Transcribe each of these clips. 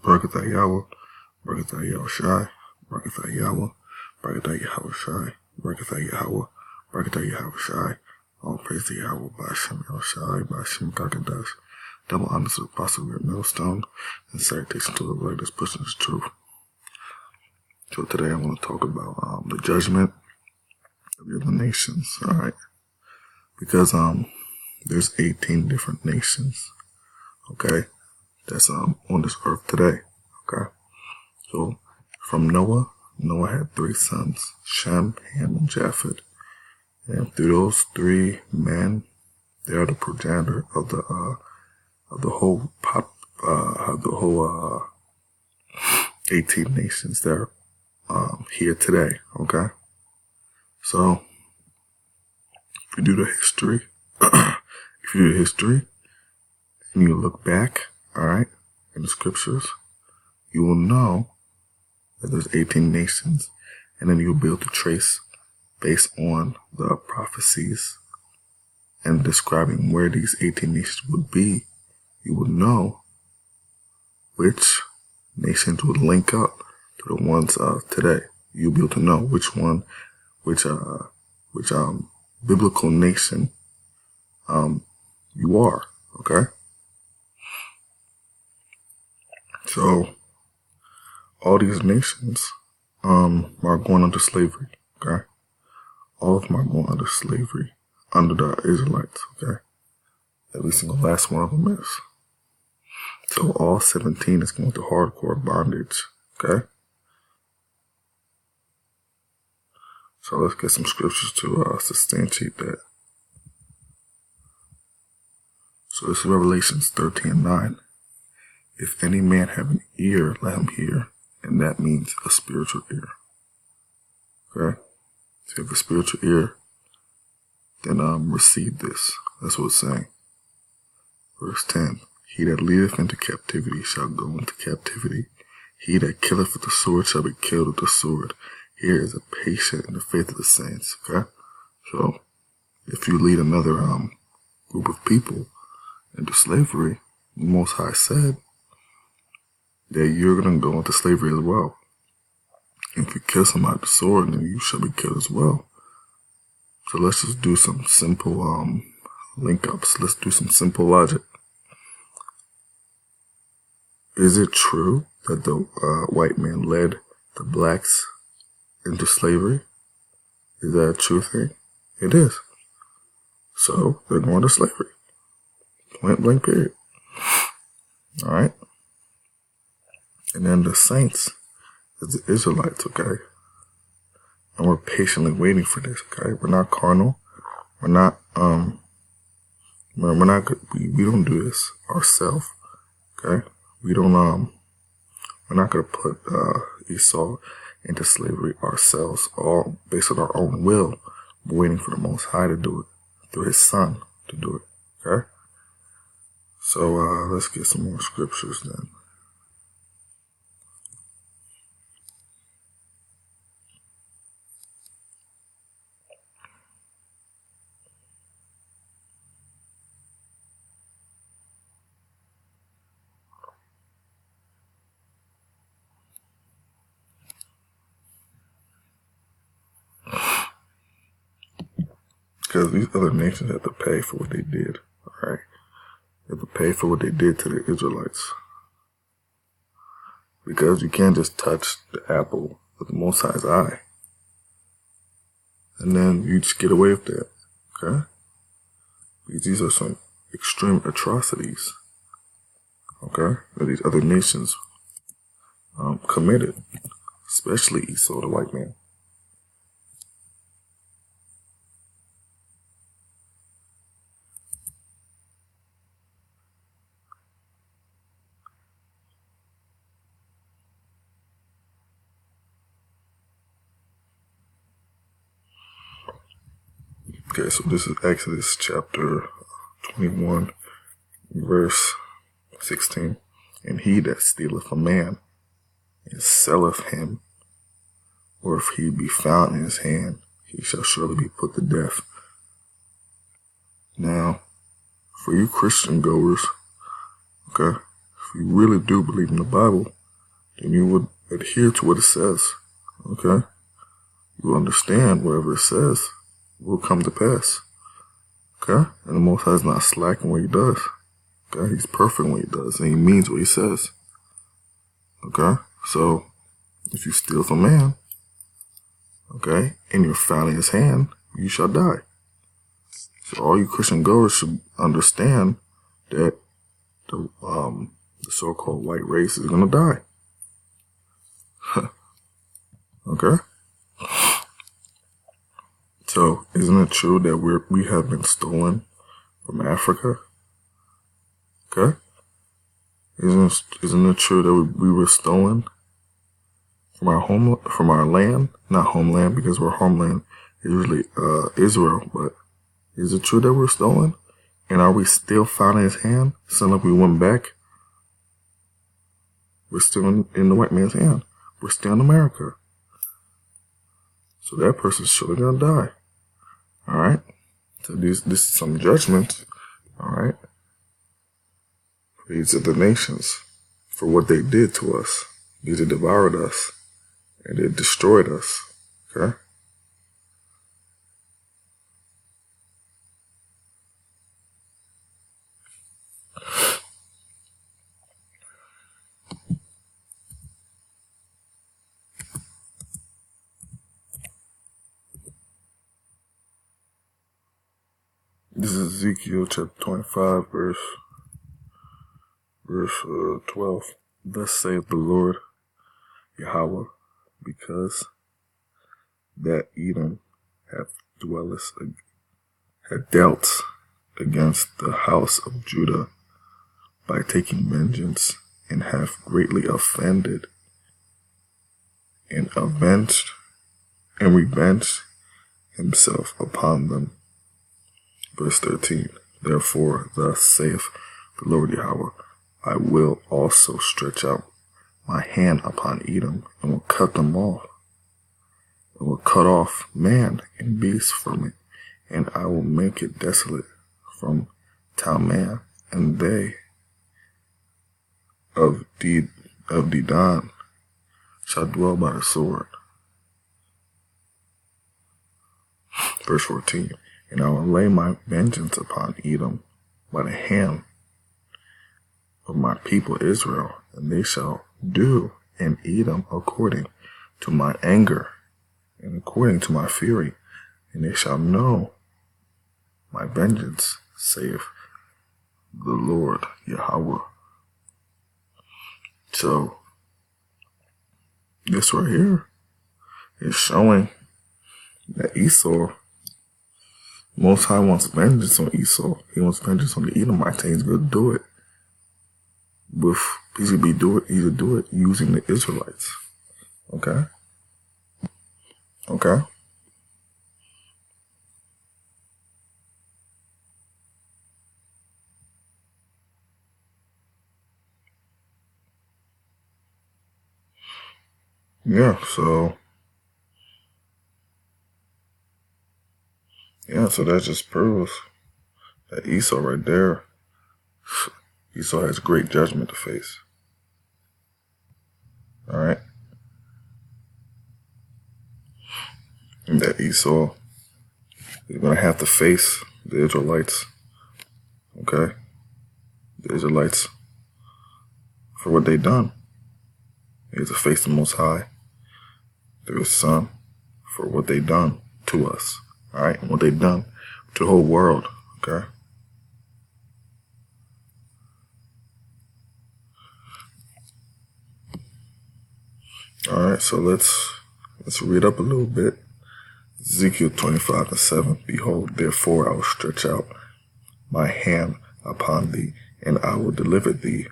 Barakatah Yahweh, Barakatah Yahushai, Barakatah Yahweh, Barakatah Yahushai, Barakatah Yahweh, Barakatah Yahushai. All praise to Yahweh, Ba'ashem Yahushai, Ba'ashem Kakadash. Double honor to the apostle of Millstone, and salutation to the Lord that's pushing his truth. So today I want to talk about the judgment of the other nations, alright? Because there's 18 different nations, okay, that's on this earth today, okay? So from Noah had 3 sons, Shem, Ham, and Japheth. And through those 3 men, they are the progenitor of the whole 18 nations that are here today, okay? So if you do the history, and you look back, alright, in the scriptures, you will know that there's 18 nations, and then you'll be able to trace based on the prophecies and describing where these 18 nations would be. You would know which nations would link up to the ones of today. You'll be able to know which biblical nation you are, okay? So all these nations are going under slavery, okay? All of them are going under slavery under the Israelites, okay? Every single last one of them is. So all 17 is going to hardcore bondage, okay? So let's get some scriptures to substantiate that. So this is Revelations 13:9. If any man have an ear, let him hear. And that means a spiritual ear. Okay? So if you have a spiritual ear, then receive this. That's what it's saying. Verse 10. He that leadeth into captivity shall go into captivity. He that killeth with the sword shall be killed with the sword. Here is a patient in the faith of the saints. Okay? So if you lead another group of people into slavery, the Most High said that you're going to go into slavery as well. And if you kill somebody with the sword, then you shall be killed as well. So let's just do some simple link-ups. Let's do some simple logic. Is it true that the white man led the blacks into slavery? Is that a true thing? It is. So they're going to slavery. Point blank period. Alright? And then the saints is the Israelites, okay? And we're patiently waiting for this, okay? We're not carnal. We're not, we don't do this ourselves, okay? We're not gonna put, Esau into slavery ourselves, all based on our own will. We're waiting for the Most High to do it, through his Son to do it, okay? So, let's get some more scriptures then. Because these other nations have to pay for what they did, alright? They have to pay for what they did to the Israelites. Because you can't just touch the apple with the Most High's eye. And then you just get away with that, okay? Because these are some extreme atrocities, okay, that these other nations committed, especially Esau, the white man. Okay, so this is Exodus chapter 21, verse 16. And he that stealeth a man and selleth him, or if he be found in his hand, he shall surely be put to death. Now, for you Christian goers, okay, you really do believe in the Bible, then you would adhere to what it says. Okay? You will understand whatever it says will come to pass. Okay? And the Most High is not slack in what he does. Okay? He's perfect in what he does, and he means what he says. Okay? So, if you steal from man, okay, and you're found in his hand, you shall die. So all you Christian goers should understand that the so-called white race is going to die. Okay? So, isn't it true that we have been stolen from Africa? Okay? Isn't it true that we were stolen from our land? Not homeland, because our homeland is usually Israel, but is it true that we're stolen? And are we still found in his hand? Sound like we went back? We're still in the white man's hand. We're still in America. So that person's surely gonna die. Alright? So this is some judgment. Alright? For each of the nations. For what they did to us. They devoured us. And they destroyed us. Okay? This is Ezekiel chapter 25, verse 12. Thus saith the Lord Yahweh, because that Edom hath dealt against the house of Judah by taking vengeance, and hath greatly offended, and revenged himself upon them. Verse 13, therefore thus saith the Lord Yahweh, I will also stretch out my hand upon Edom, and will cut them off, and will cut off man and beast from it, and I will make it desolate from Talman, and they of Dedan shall dwell by the sword. Verse 14, and I will lay my vengeance upon Edom by the hand of my people Israel, and they shall do in Edom according to my anger and according to my fury, and they shall know my vengeance, saith the Lord Yahweh. So, this right here is showing that Esau, Most High wants vengeance on Esau. He wants vengeance on the Edomites, and he's going to do it. He's going to do it using the Israelites. Okay? Okay? Yeah, so that just proves that Esau right there, Esau has great judgment to face. Alright? And that Esau is going to have to face the Israelites. Okay? The Israelites for what they done. He has to face the Most High through his Son for what they done to us. Alright? And what they done to the whole world. Okay? Alright, so let's read up a little bit. Ezekiel 25:7. Behold, therefore I will stretch out my hand upon thee, and I will deliver thee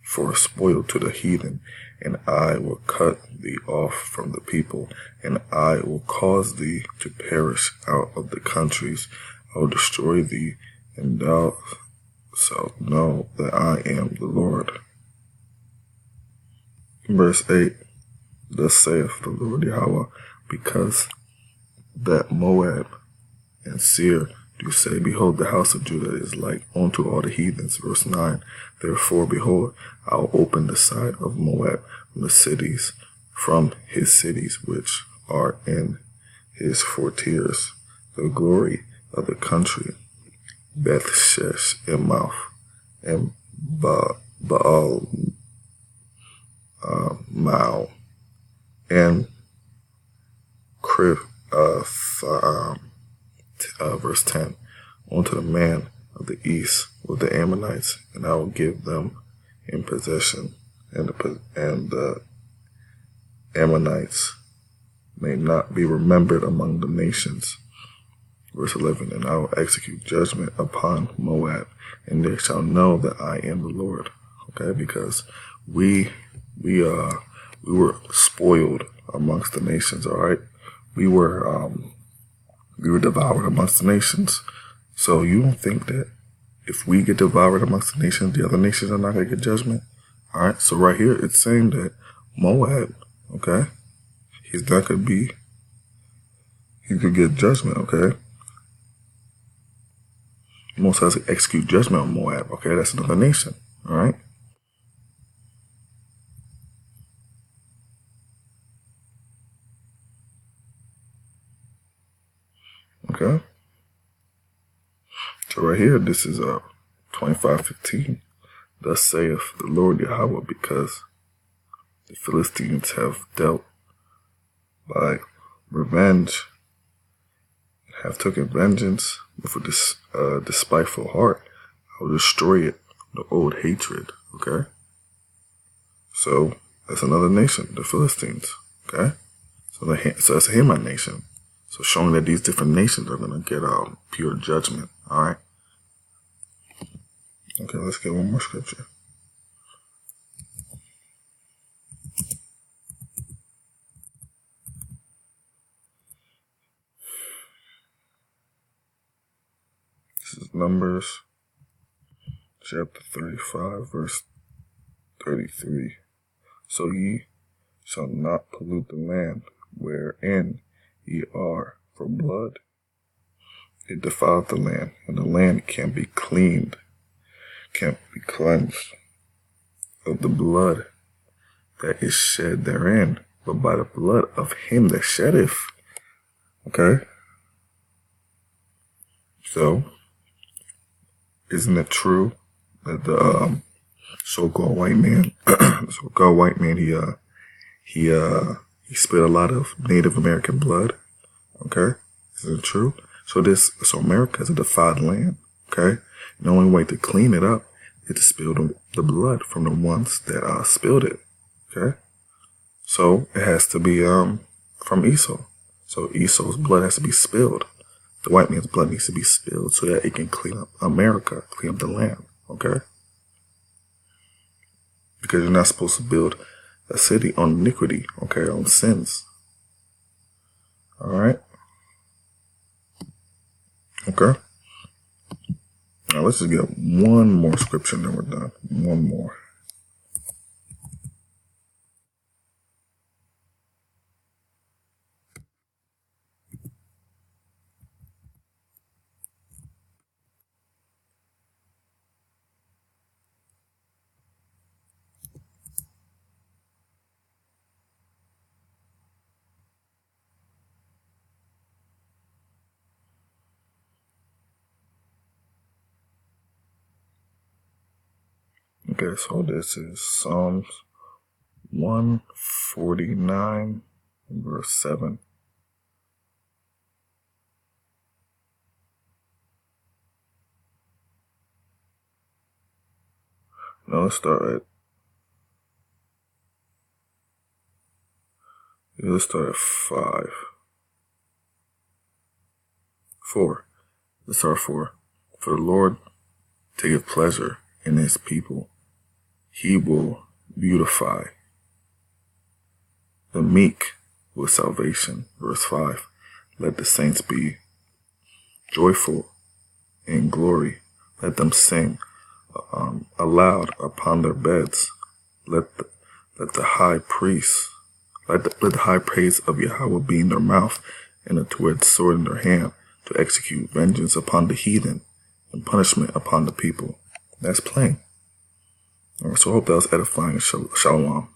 for a spoil to the heathen, and I will cut thee off from the people, and I will cause thee to perish out of the countries. I will destroy thee, and thou shalt know that I am the Lord. Verse 8. Thus saith the Lord Yahweh, because that Moab and Seir do say, behold, the house of Judah is like unto all the heathens. Verse 9, therefore, behold, I'll open the side of Moab from his cities which are in his frontiers, the glory of the country, Beth Shesh, Emouth, and Baal Mao, and verse 10, unto the man of the east with the Ammonites, and I will give them in possession, and the Ammonites may not be remembered among the nations. Verse 11, and I will execute judgment upon Moab, and they shall know that I am the Lord. Okay, because we were spoiled amongst the nations. All right, we were devoured amongst the nations. So you don't think that if we get devoured amongst the nations, the other nations are not going to get judgment? All right, so right here it's saying that Moab, okay, he could get judgment. Okay. Most has to execute judgment on Moab. Okay, that's another nation. All right. Okay. So right here, this is 25:15. Thus saith the Lord Yahweh, because the Philistines have dealt by revenge, have taken vengeance with a despiteful heart. I will destroy it, the old hatred. Okay. So that's another nation, the Philistines. Okay. So that's a Hamite nation. So showing that these different nations are going to get pure judgment. All right. Okay, let's get one more scripture. This is Numbers chapter 35, verse 33. So ye shall not pollute the land wherein ye are, for blood. It defileth the land, and the land can't be cleansed of the blood that is shed therein, but by the blood of him that sheddeth. Okay? So, isn't it true that the so-called white man, he spilled a lot of Native American blood? Okay? Isn't it true? So America is a defiled land. Okay? And the only way to clean it up is to spill the blood from the ones that spilled it. Okay? So it has to be from Esau. So Esau's blood has to be spilled. The white man's blood needs to be spilled so that it can clean up America, clean up the land. Okay? Because you're not supposed to build a city on iniquity, okay, on sins. Alright? Okay? Now let's just get one more scripture and then we're done. One more. Okay, so this is Psalms 149, verse 7. Now let's start at 5. 4. Let's start 4. For the Lord taketh pleasure in his people. He will beautify the meek with salvation. Verse 5. Let the saints be joyful in glory. Let them sing aloud upon their beds. Let the high praise of Yahweh be in their mouth, and a two-edged sword in their hand, to execute vengeance upon the heathen and punishment upon the people. That's plain. All right, so I hope that was edifying. Shalom.